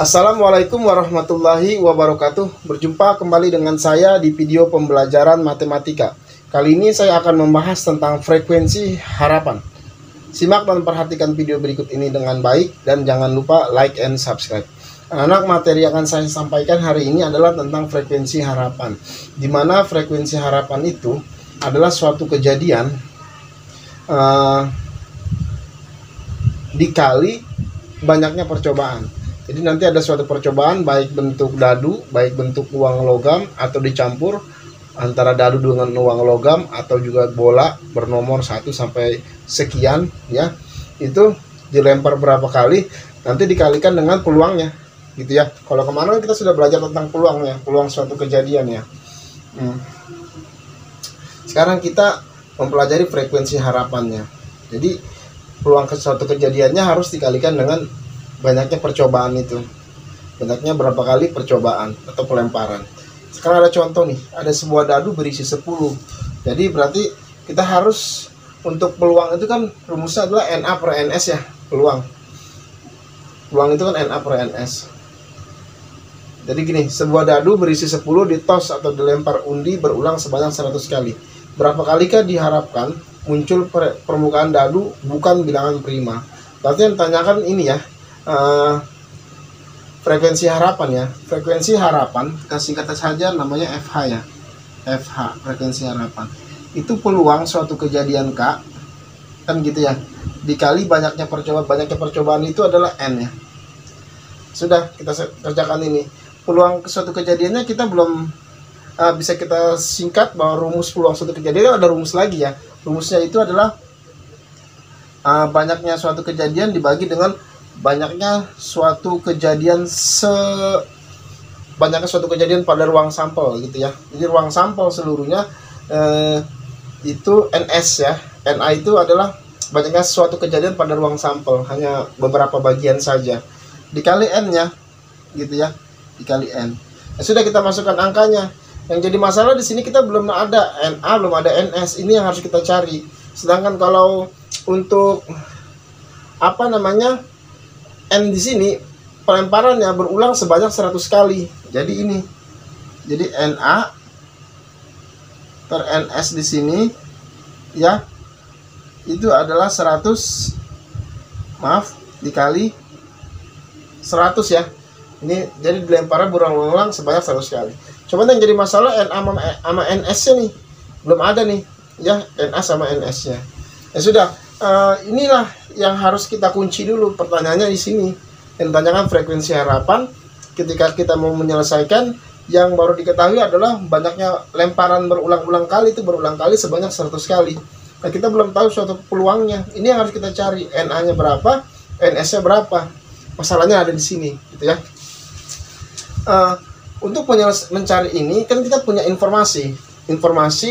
Assalamualaikum warahmatullahi wabarakatuh. Berjumpa kembali dengan saya di video pembelajaran matematika. Kali ini saya akan membahas tentang frekuensi harapan. Simak dan perhatikan video berikut ini dengan baik dan jangan lupa like and subscribe. Anak-anak, materi yang akan saya sampaikan hari ini adalah tentang frekuensi harapan. Di mana frekuensi harapan itu adalah suatu kejadian dikali banyaknya percobaan. Jadi nanti ada suatu percobaan baik bentuk dadu, baik bentuk uang logam atau dicampur antara dadu dengan uang logam atau juga bola bernomor 1 sampai sekian ya. Itu dilempar berapa kali nanti dikalikan dengan peluangnya gitu ya. Kalau kemarin kita sudah belajar tentang peluangnya, peluang suatu kejadian ya. Sekarang kita mempelajari frekuensi harapannya. Jadi peluang suatu kejadiannya harus dikalikan dengan banyaknya percobaan itu. Banyaknya berapa kali percobaan atau pelemparan. Sekarang ada contoh nih, ada sebuah dadu berisi 10. Jadi berarti kita harus untuk peluang itu kan rumusnya adalah NA per NS ya, peluang. Peluang itu kan NA per NS. Jadi gini, sebuah dadu berisi 10 ditos atau dilempar undi berulang sebanyak 100 kali. Berapa kalikah diharapkan muncul permukaan dadu bukan bilangan prima? Berarti yang ditanyakan ini ya, frekuensi harapan ya. Frekuensi harapan kita singkat saja namanya FH ya. FH, frekuensi harapan. Itu peluang suatu kejadian K kan gitu ya. Dikali banyaknya percobaan itu adalah N ya. Sudah kita kerjakan ini. Peluang suatu kejadiannya kita belum bisa kita singkat bahwa rumus peluang suatu kejadian ada rumus lagi ya. Rumusnya itu adalah banyaknya suatu kejadian dibagi dengan banyaknya suatu kejadian pada ruang sampel gitu ya. Jadi ruang sampel seluruhnya itu NS ya. NA itu adalah banyaknya suatu kejadian pada ruang sampel, hanya beberapa bagian saja. Dikali N nya gitu ya. Dikali N. Nah, sudah kita masukkan angkanya. Yang jadi masalah di sini kita belum ada NA, belum ada NS. Ini yang harus kita cari. Sedangkan kalau untuk N di sini pelemparannya berulang sebanyak 100 kali. Jadi ini. Jadi NA per NS di sini ya. Itu adalah 100 dikali 100 ya. Ini jadi dilemparnya berulang-ulang sebanyak 100 kali. Coba yang jadi masalah NA sama NS-nya nih. Belum ada nih ya, NA sama NS-nya. Ya sudah, inilah yang harus kita kunci dulu. Pertanyaannya di sini yang ditanyakan frekuensi harapan. Ketika kita mau menyelesaikan, yang baru diketahui adalah banyaknya lemparan berulang-ulang kali, itu berulang kali sebanyak 100 kali. Nah, kita belum tahu suatu peluangnya. Ini yang harus kita cari, NA-nya berapa, NS-nya berapa. Masalahnya ada di sini gitu ya. Untuk mencari ini kan kita punya informasi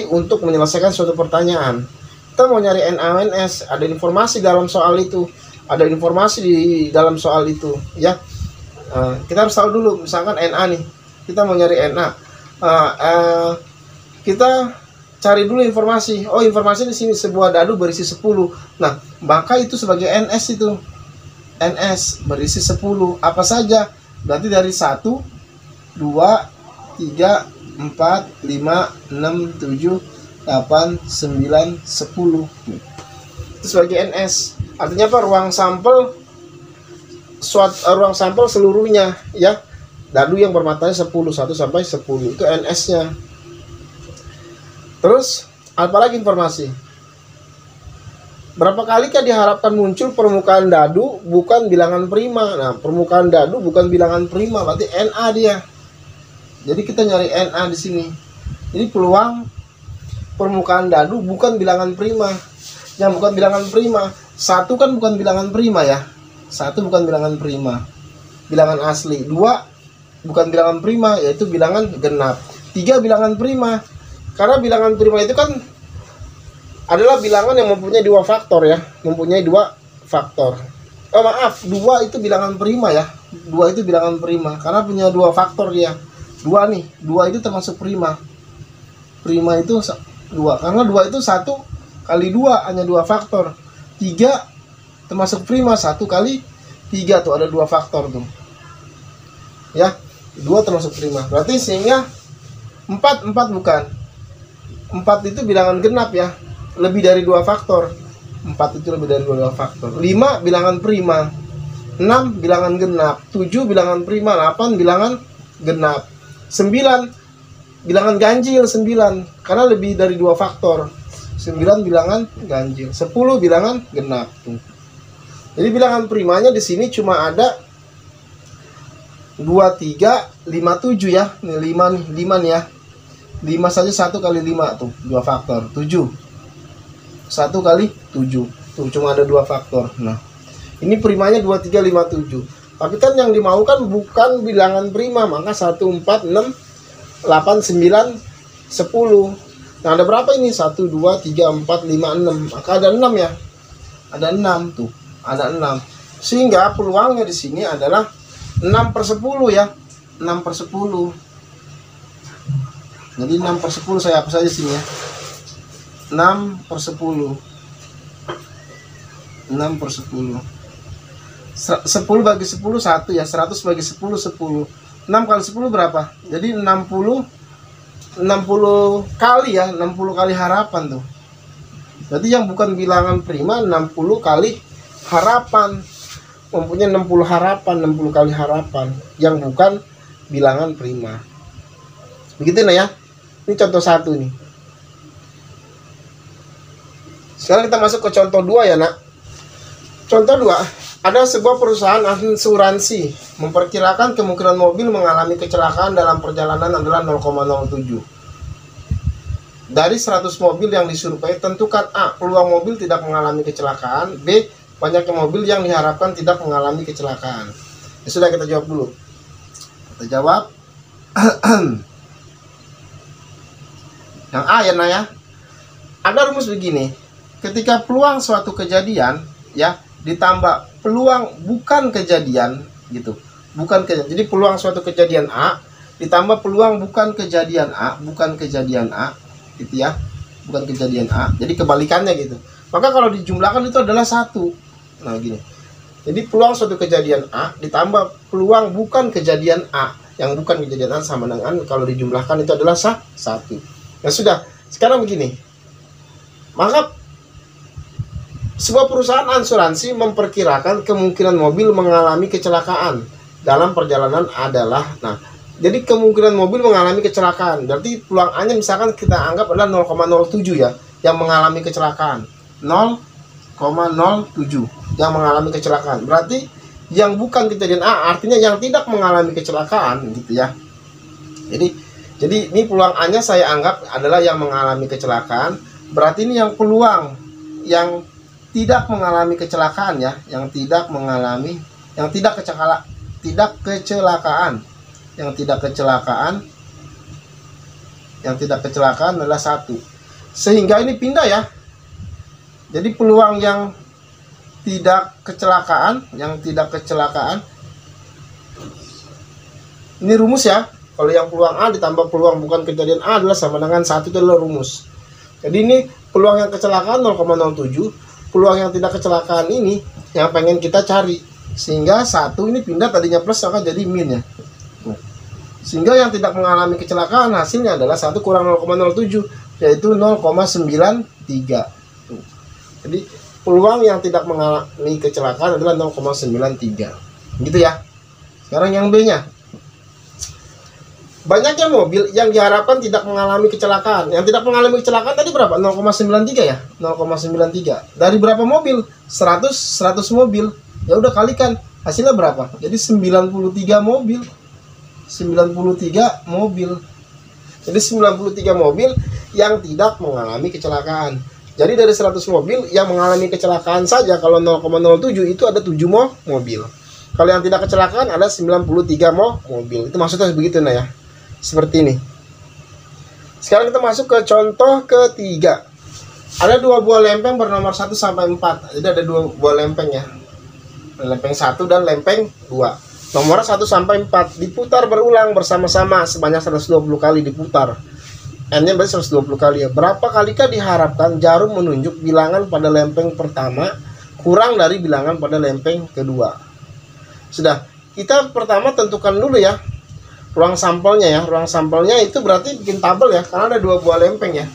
untuk menyelesaikan suatu pertanyaan. Kita mau nyari NA NS, ada informasi dalam soal itu, ada informasi di dalam soal itu ya. Kita harus tahu dulu, misalkan NA nih, kita mau nyari NA, kita cari dulu informasi. Oh, informasi di sini sebuah dadu berisi 10. Nah, maka itu sebagai NS itu. NS berisi 10 apa saja? Berarti dari 1 2 3 4 5 6 7 8, 9, 10. Itu sebagai NS. Artinya apa? Ruang sampel seluruhnya ya. Dadu yang bermatanya 10, 1 sampai 10 itu NS-nya. Terus apalagi informasi? Berapa kalikah diharapkan muncul permukaan dadu bukan bilangan prima? Nah, permukaan dadu bukan bilangan prima, berarti NA dia. Jadi kita nyari NA di sini. Jadi peluang permukaan dadu bukan bilangan prima. Yang bukan bilangan prima, 1 kan bukan bilangan prima ya. 1 bukan bilangan prima, bilangan asli. 2 bukan bilangan prima, yaitu bilangan genap. 3 bilangan prima. Karena bilangan prima itu kan adalah bilangan yang mempunyai 2 faktor ya. Mempunyai 2 faktor. Oh maaf, 2 itu bilangan prima ya. 2 itu bilangan prima karena punya 2 faktor dia. 2 nih, 2 itu termasuk prima. Prima itu 2, karena 2 itu 1 kali 2 hanya 2 faktor. 3 termasuk prima, 1 kali 3 tuh ada 2 faktor tuh. ya. 2 termasuk prima. Berarti sehingga 4 bukan. 4 itu bilangan genap ya. Lebih dari 2 faktor. 4 itu lebih dari 2 faktor. 5 bilangan prima. 6 bilangan genap. 7 bilangan prima. 8 bilangan genap. 9 bilangan ganjil 9 karena lebih dari 2 faktor. 9 bilangan ganjil. 10 bilangan genap. Jadi bilangan primanya di sini cuma ada 2, 3, 5, 7 ya. Ini 5 nih, 5 nih ya. 5 saja 1 kali 5 tuh, 2 faktor. 7. 1 kali 7. Tuh cuma ada 2 faktor. Nah, ini primanya 2, 3, 5, 7. Tapi kan yang dimaukan bukan bilangan prima, maka 1, 4, 6, 8, 9, 10. Nah, ada berapa ini? 1, 2, 3, 4, 5, 6. Maka ada 6 ya. Ada 6 tuh. Ada 6. Sehingga peluangnya di sini adalah 6/10 ya. 6/10. Jadi 6/10 saya hapus saja sini ya. 6/10. 6/10. 10 bagi 10 1 ya. 100 bagi 10 10. 6 kali 10 berapa? Jadi 60 kali ya. 60 kali harapan tuh. Berarti yang bukan bilangan prima 60 kali harapan. Mempunyai 60 harapan, 60 kali harapan yang bukan bilangan prima. Begitu nah ya. Ini contoh 1 nih. Sekarang kita masuk ke contoh 2 ya nak. Contoh 2, ada sebuah perusahaan asuransi memperkirakan kemungkinan mobil mengalami kecelakaan dalam perjalanan adalah 0,07. Dari 100 mobil yang disurvei, tentukan A, peluang mobil tidak mengalami kecelakaan. B, banyaknya mobil yang diharapkan tidak mengalami kecelakaan. Ya sudah, kita jawab dulu. Kita jawab. Yang A ya Naya. Ada rumus begini. Ketika peluang suatu kejadian ya ditambah peluang bukan kejadian gitu. Bukan kejadian. Jadi peluang suatu kejadian A ditambah peluang bukan kejadian A, bukan kejadian A gitu ya. Bukan kejadian A. Jadi kebalikannya gitu. Maka kalau dijumlahkan itu adalah 1. Nah gini, jadi peluang suatu kejadian A ditambah peluang bukan kejadian A, yang bukan kejadian A sama dengan kalau dijumlahkan itu adalah 1. Nah sudah, sekarang begini, maka sebuah perusahaan asuransi memperkirakan kemungkinan mobil mengalami kecelakaan dalam perjalanan adalah, nah jadi kemungkinan mobil mengalami kecelakaan, berarti peluang A nya misalkan kita anggap adalah 0,07 ya, yang mengalami kecelakaan 0,07 yang mengalami kecelakaan. Berarti yang bukan kejadian A artinya yang tidak mengalami kecelakaan gitu ya. Jadi ini peluang A nya saya anggap adalah yang mengalami kecelakaan. Berarti ini yang peluang yang tidak mengalami kecelakaan ya, yang tidak kecelakaan adalah 1. Sehingga ini pindah ya. Jadi peluang yang tidak kecelakaan, ini rumus ya. Kalau yang peluang A ditambah peluang bukan kejadian A adalah sama dengan 1, itu adalah rumus. Jadi ini peluang yang kecelakaan 0,07, peluang yang tidak kecelakaan ini yang pengen kita cari. Sehingga 1 ini pindah, tadinya plus maka jadi min ya. Sehingga yang tidak mengalami kecelakaan hasilnya adalah 1 kurang 0,07, yaitu 0,93. Jadi peluang yang tidak mengalami kecelakaan adalah 0,93. Gitu ya. Sekarang yang B-nya. Banyaknya mobil yang diharapkan tidak mengalami kecelakaan. Yang tidak mengalami kecelakaan tadi berapa? 0,93 ya? 0,93. Dari berapa mobil? 100 mobil. Ya udah kalikan. Hasilnya berapa? Jadi 93 mobil. 93 mobil. Jadi 93 mobil yang tidak mengalami kecelakaan. Jadi dari 100 mobil yang mengalami kecelakaan saja, kalau 0,07 itu ada 7 mobil. Kalau yang tidak kecelakaan ada 93 mobil. Itu maksudnya begitu nah ya. Seperti ini. Sekarang kita masuk ke contoh ketiga. Ada 2 buah lempeng bernomor 1 sampai 4. Jadi ada 2 buah lempeng ya. Lempeng 1 dan lempeng 2. Nomor 1 sampai 4 diputar berulang bersama-sama sebanyak 120 kali diputar. N-nya berarti 120 kali ya. Berapa kalikah diharapkan jarum menunjuk bilangan pada lempeng pertama kurang dari bilangan pada lempeng kedua? Sudah. kita pertama tentukan dulu ya ruang sampelnya ya. Ruang sampelnya itu berarti bikin tabel ya, karena ada 2 buah lempeng ya.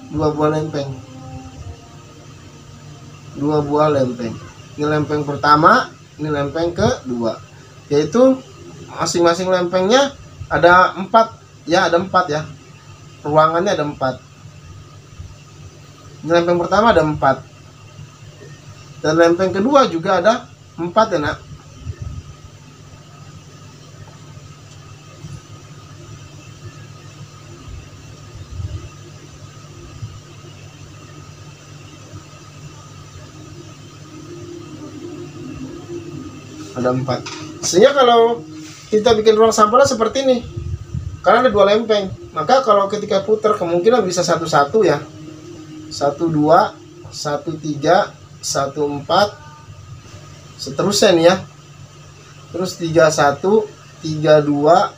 2 buah lempeng. 2 buah lempeng. Ini lempeng pertama, ini lempeng kedua. Yaitu masing-masing lempengnya ada 4 ya, ada 4 ya. Ruangannya ada 4. Ini lempeng pertama ada 4. Dan lempeng kedua juga ada 4 ya, Nak. Ada 4. Sehingga kalau kita bikin ruang sampelnya seperti ini, karena ada 2 lempeng, maka kalau ketika putar kemungkinan bisa 1-1 ya. 1-2, 1-3, 1-4, seterusnya nih ya. Terus 3-1, 3-2,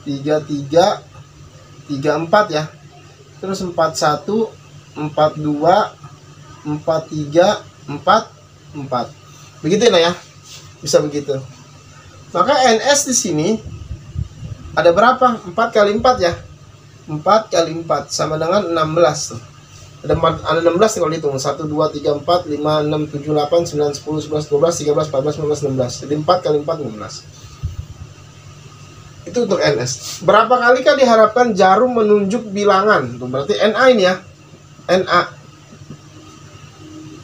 3-3, 3-4 ya. Terus 4-1, 4-2, 4-3, 4-4. Begitu ya. Bisa begitu. Maka NS di sini ada berapa? 4 kali 4 ya. 4 kali 4 sama dengan 16 tuh. Ada 16 kalau dihitung. 1, 2, 3, 4, 5, 6, 7, 8, 9, 10, 11, 12, 13, 14, 15, 16. Jadi 4 kali 4, 16. Itu untuk NS. Berapa kali kah diharapkan jarum menunjuk bilangan? Tuh, berarti NA ini ya. NA.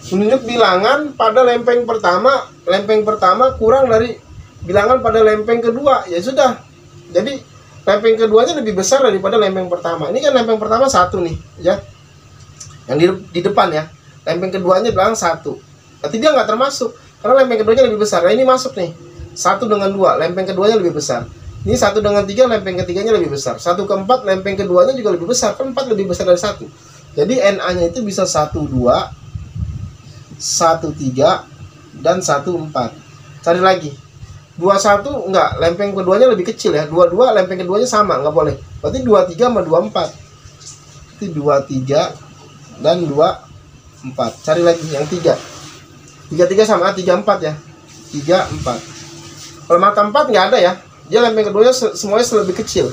Menunjuk bilangan pada lempeng pertama. Lempeng pertama kurang dari bilangan pada lempeng kedua. Ya sudah. Jadi lempeng keduanya lebih besar daripada lempeng pertama. Ini kan lempeng pertama 1 nih ya. Yang di depan ya. Lempeng keduanya bilang 1. Berarti dia nggak termasuk. Karena lempeng keduanya lebih besar. Nah ini masuk nih. 1 dengan 2. Lempeng keduanya lebih besar. Ini 1 dengan 3. Lempeng ketiganya lebih besar. 1 ke 4. Lempeng keduanya juga lebih besar. Kan 4 lebih besar dari 1. Jadi NA-nya itu bisa 1, 2, 1, 3, dan 1, 4. Cari lagi. 21 enggak, lempeng keduanya lebih kecil ya. 22 lempeng keduanya sama, enggak boleh. Berarti 23 sama 24. Itu 23 dan 24. Cari lagi yang 3. 33 sama 34 ya. 34. Kalau mata 4 enggak ada ya. Dia lempeng keduanya semuanya lebih kecil.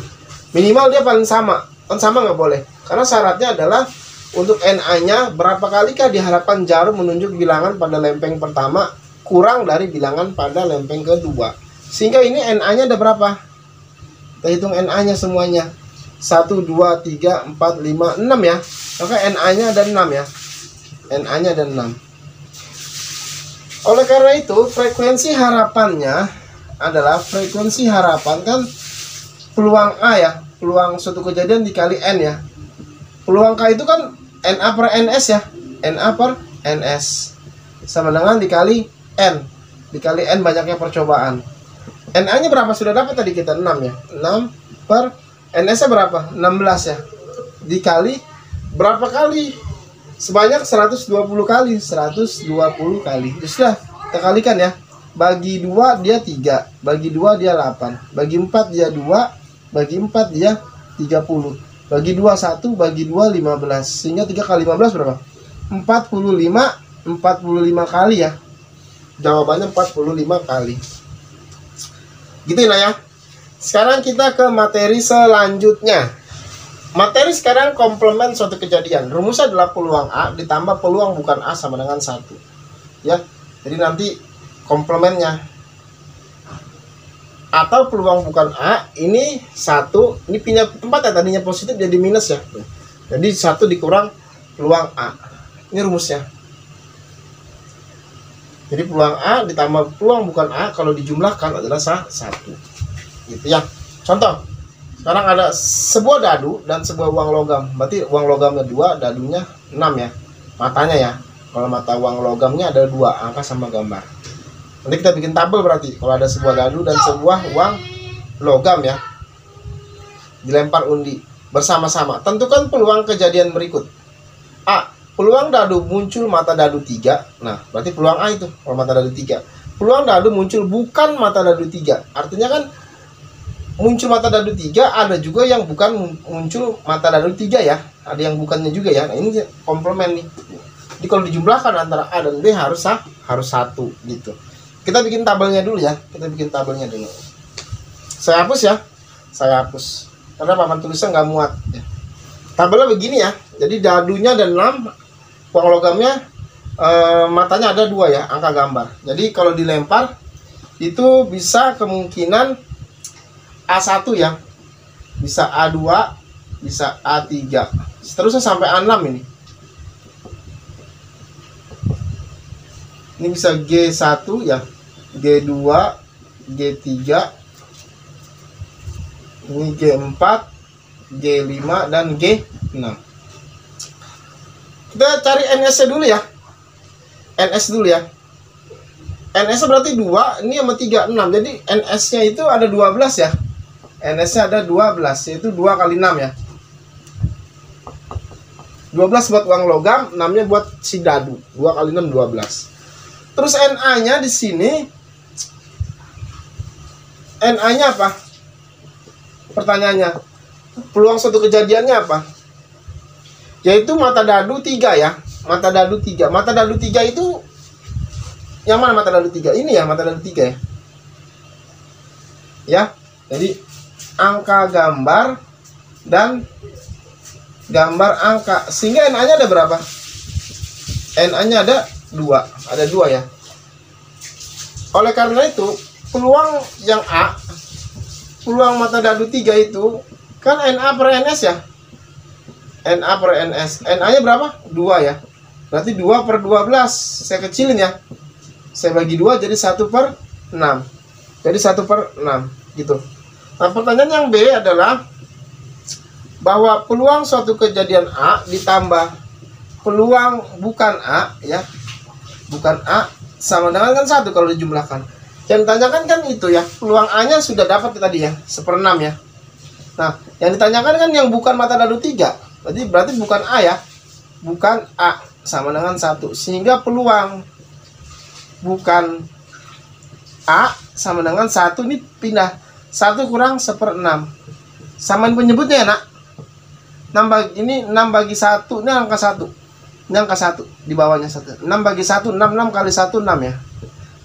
Minimal dia paling sama. Kan sama enggak boleh. Karena syaratnya adalah untuk NA-nya berapa kalikah diharapkan jarum menunjuk bilangan pada lempeng pertama kurang dari bilangan pada lempeng kedua. Sehingga ini NA-nya ada berapa? Kita hitung NA-nya semuanya. 1, 2, 3, 4, 5, 6 ya. Maka NA-nya ada 6 ya. NA-nya ada 6. Oleh karena itu, frekuensi harapannya adalah frekuensi harapan kan peluang A ya. Peluang suatu kejadian dikali N ya. Peluang K itu kan NA per NS ya. NA per NS sama dengan dikali N. Dikali N banyaknya percobaan. NA nya berapa sudah dapat tadi kita? 6 ya. 6 per NS nya berapa? 16 ya. Dikali berapa kali? Sebanyak 120 kali. 120 kali. Sudah kita kalikan ya. Bagi 2 dia 3. Bagi 2 dia 8. Bagi 4 dia 2. Bagi 4 dia 30. Bagi 2 1, bagi 2 15. Sehingga 3 kali 15 berapa? 45 kali ya. Jawabannya 45 kali. Gitu ya. Sekarang kita ke materi selanjutnya. Materi sekarang komplement suatu kejadian. Rumusnya adalah peluang A ditambah peluang bukan A sama dengan 1. Ya. Jadi nanti komplemennya atau peluang bukan A ini 1, ini pindah tempat ya, tadinya positif jadi minus ya. Jadi 1 dikurang peluang A. Ini rumusnya. Jadi peluang A ditambah peluang bukan A kalau dijumlahkan adalah 1. Gitu ya. Contoh. Sekarang ada sebuah dadu dan sebuah uang logam. Berarti uang logamnya 2, dadunya 6 ya. Matanya ya. Kalau mata uang logamnya ada 2, angka sama gambar. Nanti kita bikin tabel berarti kalau ada sebuah dadu dan sebuah uang logam ya. Dilempar undi bersama-sama. Tentukan peluang kejadian berikut. A. Peluang dadu muncul mata dadu 3. Nah, berarti peluang A itu kalau mata dadu 3. Peluang dadu muncul bukan mata dadu 3. Artinya kan muncul mata dadu 3, ada juga yang bukan muncul mata dadu 3 ya. Ada yang bukannya juga ya. Nah, ini komplement nih. Jadi kalau dijumlahkan antara A dan B harus 1 gitu. kita bikin tabelnya dulu ya. Saya hapus ya. Karena papan tulisnya nggak muat ya. Tabelnya begini ya. Jadi dadunya ada 6, uang logamnya matanya ada 2 ya, angka gambar. Jadi kalau dilempar itu bisa kemungkinan A1 ya. Bisa A2, bisa A3. Seterusnya sampai A6 ini. Ini bisa G1 ya, G2, G3, ini G4, G5, dan G6. Kita cari NS-nya dulu ya. NS-nya berarti 2, ini sama 3, 6. Jadi NS-nya itu ada 12 ya. NS-nya ada 12, yaitu 2 kali 6 ya. 12 buat uang logam, 6-nya buat si dadu. 2 kali 6, 12. Terus NA-nya di sini, NA-nya apa? Pertanyaannya, peluang suatu kejadiannya apa? Yaitu mata dadu 3 ya. Mata dadu 3 itu yang mana mata dadu 3? Ini ya, mata dadu 3 ya. Ya, jadi angka gambar dan gambar angka. Sehingga NA-nya ada berapa? NA-nya ada 2 ya. Oleh karena itu peluang yang A, peluang mata dadu 3 itu kan NA per NS ya. NA per NS, NA-nya berapa? 2 ya. Berarti 2 per 12. Saya kecilin ya. Saya bagi 2 jadi 1 per 6. Jadi 1 per 6 gitu. Nah, pertanyaan yang B adalah bahwa peluang suatu kejadian A ditambah peluang bukan A ya. Bukan A sama dengan kan 1 kalau dijumlahkan. Yang ditanyakan kan itu ya, peluang A-nya sudah dapat tadi ya, 1/6 ya. Nah, yang ditanyakan kan yang bukan mata dadu 3. Berarti bukan A ya. Bukan A sama dengan 1. Sehingga peluang bukan A sama dengan 1 ini pindah. 1 kurang 1/6. Samain penyebutnya ya, Nak. 6 bagi 1, ini angka 1. Ini angka 1, di bawahnya 1. 6 bagi 1, 6 kali 1, 6 ya.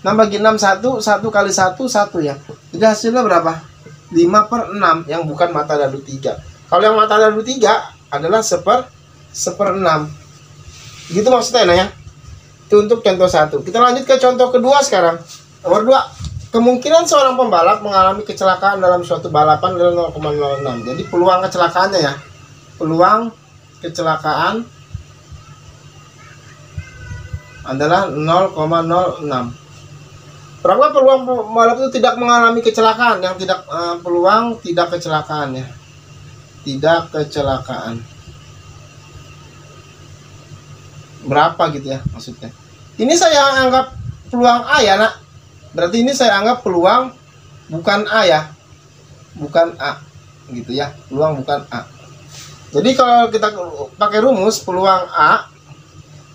6 bagi 6, 1 kali 1, 1 ya. Jadi hasilnya berapa? 5 per 6, yang bukan mata dadu 3. Kalau yang mata dadu 3 adalah 1/6. Gitu maksudnya ya. Itu untuk contoh 1. Kita lanjut ke contoh kedua sekarang. Nomor 2. Kemungkinan seorang pembalap mengalami kecelakaan dalam suatu balapan adalah 0,06. Jadi peluang kecelakaannya ya. Peluang kecelakaan adalah 0,06. Berapa peluang pembalap itu tidak mengalami kecelakaan? Yang tidak peluang tidak kecelakaan ya. Tidak kecelakaan. Berapa gitu ya maksudnya. Ini saya anggap peluang A ya, Nak. Berarti ini saya anggap peluang bukan A ya. Bukan A gitu ya. Peluang bukan A. Jadi kalau kita pakai rumus peluang A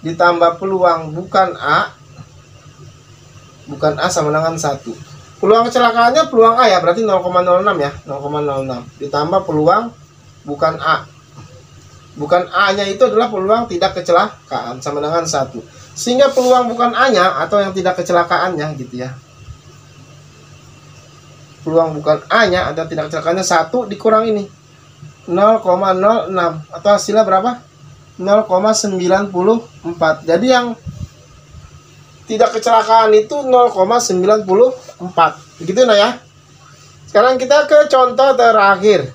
ditambah peluang bukan A sama dengan 1. Peluang kecelakaannya peluang A ya, berarti 0,06 ya, 0,06 ditambah peluang bukan A. Bukan A-nya itu adalah peluang tidak kecelakaan sama dengan 1. Sehingga peluang bukan A-nya atau yang tidak kecelakaannya gitu ya. Peluang bukan A-nya atau tidak kecelakaannya 1 dikurang ini 0,06 atau hasilnya berapa? 0,94. Jadi yang tidak kecelakaan itu 0,94. Begitu nah ya. Sekarang kita ke contoh terakhir.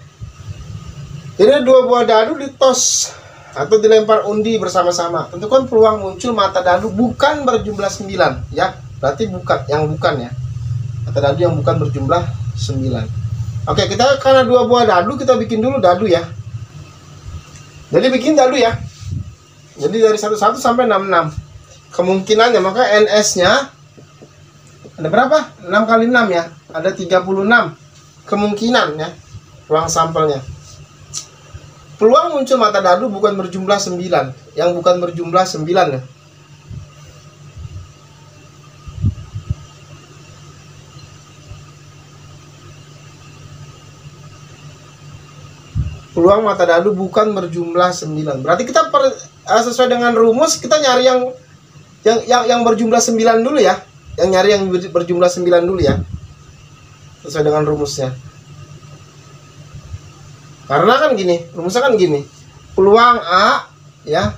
Jadi 2 buah dadu ditos atau dilempar undi bersama-sama. Tentukan peluang muncul mata dadu bukan berjumlah 9 ya. Berarti bukan ya. Mata dadu yang bukan berjumlah 9. Oke, kita karena 2 buah dadu kita bikin dulu dadu ya. Jadi bikin dadu ya. Jadi dari 11 sampai 66. Kemungkinannya maka NS-nya ada berapa? 6 kali 6 ya. Ada 36 kemungkinan ya. Ruang sampelnya. Peluang muncul mata dadu bukan berjumlah 9. Yang bukan berjumlah 9 ya. Peluang mata dadu bukan berjumlah 9. Berarti kita sesuai dengan rumus kita nyari yang berjumlah 9 dulu ya. yang nyari yang berjumlah 9 dulu ya, sesuai dengan rumusnya. Karena kan gini, rumusnya kan gini, peluang A ya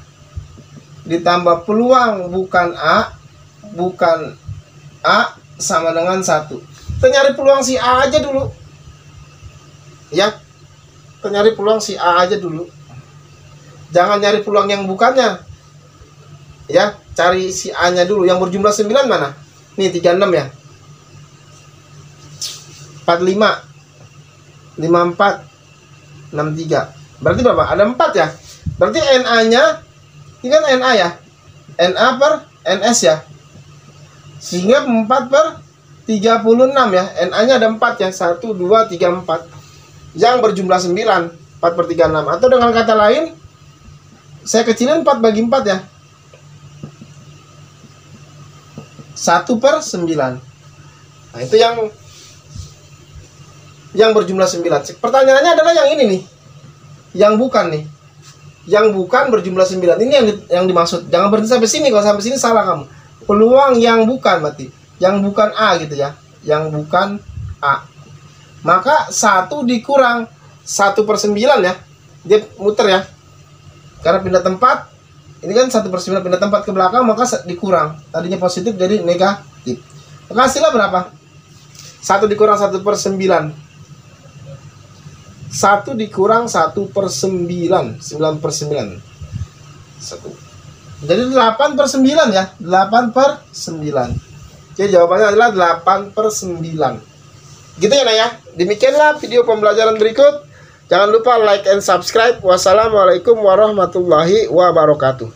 ditambah peluang bukan A sama dengan 1. Kita nyari peluang si A aja dulu ya, kita nyari peluang si A aja dulu, jangan nyari peluang yang bukannya ya. Cari si A nya dulu yang berjumlah 9 mana nih, 36 ya, 45 54 63. Berarti berapa? Ada 4 ya. Berarti NA-nya ini kan NA ya. NA per NS ya. Sehingga 4 per 36 ya. NA-nya ada 4 ya. 1 2 3 4. Yang berjumlah 9, 4 per 36. Atau dengan kata lain, saya kecilin 4 bagi 4 ya. 1 per 9. Nah, itu yang berjumlah 9. Pertanyaannya adalah yang ini nih, yang bukan nih, yang bukan berjumlah 9. Ini yang dimaksud. Jangan berhenti sampai sini. Kalau sampai sini salah kamu. Peluang yang bukan berarti yang bukan A gitu ya, yang bukan A. Maka 1 dikurang 1 per 9 ya, dia muter ya, karena pindah tempat. Ini kan 1 per 9 pindah tempat ke belakang, maka dikurang. Tadinya positif jadi negatif. Maka hasilnya berapa? 1 dikurang 1 per 9. 1 dikurang 1 per 9, 9 per 9. 1. Jadi 8 per 9 ya, 8 per 9. Jadi jawabannya adalah 8 per 9. Gitu ya, Nak ya. Demikianlah video pembelajaran berikut. Jangan lupa like and subscribe. Wassalamualaikum warahmatullahi wabarakatuh.